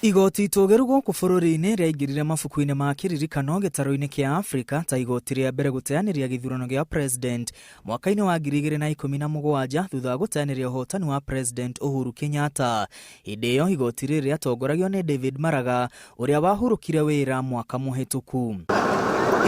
Igoti itogeru gũkũ bũrũri-inĩ rĩaingĩrire mabuku-inĩ ma kĩririkano gĩtarũ-inĩ kĩa Afrika ta igoti rĩa mbere gũteanĩria gĩthurano gĩa president mwaka-inĩ wa 2017 thutha wa gũteanĩria ũhotani wa president Uhuru Kenyatta. Hĩndĩ ĩyo igoti rĩrĩ rĩatongoragio nĩ David Maraga ũrĩa wahurũkire wĩra mwaka mũhĩtũku.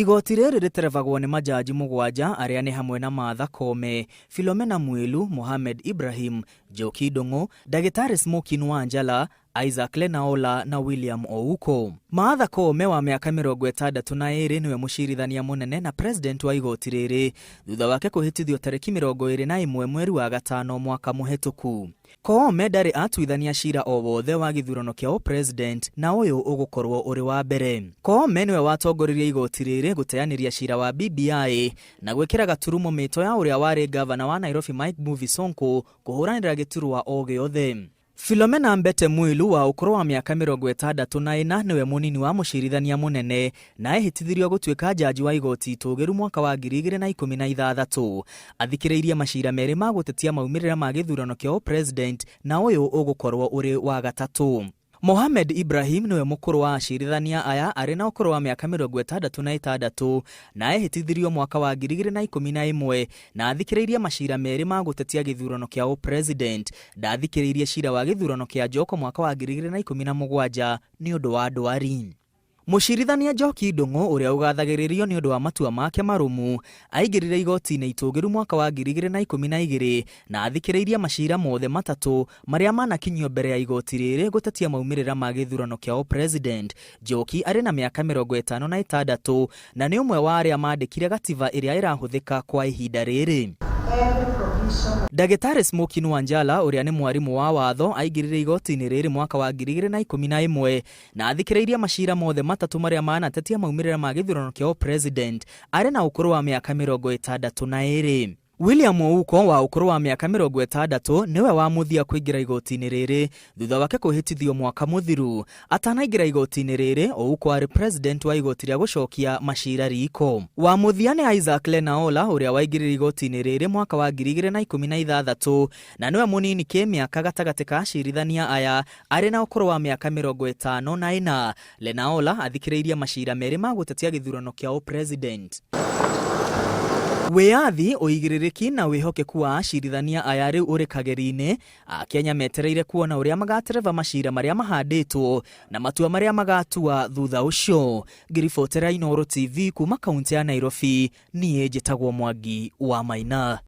Igoti rĩrĩ rĩterevagwo nĩ majaji mũgwanja arĩa nĩ hamwe na Martha Koome, Philomena Mwilu, Mohamed Ibrahim, Njoki Ndung'u, Ndagĩtarĩ Smokin Wanjala, Isaac Lenaola na William Ouko. Martha Koome wa mĩaka 62 niwe mũcirithania mũnene na president wa igoti rĩrĩ thutha wake kũhĩtithio tarĩki 21 mweri wa gatano mwaka mũhĩtũku. Koome ndarĩ atuithania cira o wothe wa gĩthurano kĩa president na ũyũ ũgũkorwo ũrĩ wa mbere. Koome niwe watongoririe igoti rĩrĩ gũteanĩria cira wa BBI na gwĩkĩra gaturumo mĩto ya ũrĩa warĩ gavana wa Nairobi Mike Mbuvi Sonko kũhũranĩra gĩturwa o gĩothe. Philomena Mbete Mwilu wa ũkũrũ wa mĩaka 64 niwe mũnini wa mũcirithania mũnene na ehĩtithirio gũtuĩka jaji wa igoti itũgĩru mwaka wa 2016. Athikĩrĩirie macira merĩ ma gũtetia maumĩrĩra ma gĩthurano kĩa president na ũyũ ũgũkorwo ũrĩ wa gatatũ. Mohamed Ibrahim niwe mũkũrũ wa acirithania aya arĩ na ũkũrũ wa mĩaka 66 na ehĩtithirio mwaka wa 2011 na athikĩrĩirie macira merĩ ma gũtetia gĩthurano kĩa president. Ndathikĩrĩirie cira wa gĩthurano kĩa Njoko mwaka wa 2017 nĩ ũndũ wa ndwari. Mũcirithania Njoki Ndung'u ũrĩa ũgathagĩrĩrio nĩ ũndũ wa matua make marũmu aingĩrire igoti-inĩ itũgĩru mwaka wa 2012 na athikĩrĩirie macira mothe matatũ marĩa manakinyio mbere ya igoti rĩrĩ gũtetia maumĩrĩra ma gĩthurano kĩa president. Njoki arĩ na mĩaka 56 na nĩ ũmwe wa arĩa mandĩkire gatiba ĩrĩa ĩrahũthĩka kwa ihinda rĩrĩ. Ndagĩtarĩ Smokin Wanjala ũrĩa nĩ mwarimũ wa watho aingĩrire igoti-inĩ rĩrĩ mwaka wa 2011 na athikĩrĩirie macira mothe matatũ marĩa manatetia maumĩrĩra ma gĩthurano kĩa president arĩ na ũkũrũ wa mĩaka 62. William Ouko wa ũkũrũ wa mĩaka 60 niwe wamuthia kũingĩra igoti-inĩ rĩrĩ thutha wake kũhĩtithio mwaka mũthiru. Atanaingĩra igoti-inĩ rĩrĩ, Ouko arĩ president wa igoti rĩa gũcokia macira riko. Wamuthia nĩ Isaac Lenaola ũrĩa waingĩrire igoti-inĩ rĩrĩ mwaka wa 2016 na niwe mũnini kĩmĩaka gatagatĩ ka acirithania aya arĩ na ũkũrũ wa mĩaka 54. Lenaola athikĩrĩirie macira merĩ ma gũtetia gĩthurano kĩa president. Wĩyathi, ũigĩrĩrĩki na wĩhokeku wa acirithania aya rĩu ũrĩ kageri-inĩ. Akenya metereire kuona ũrĩa magatereva macira marĩa mahandĩtwo na matua marĩa magatua thutha ũcio. Ngĩribotera Inooro TV kuma kaunti ya Nairobi, niĩ njĩtagwo Mwangi wa Maina.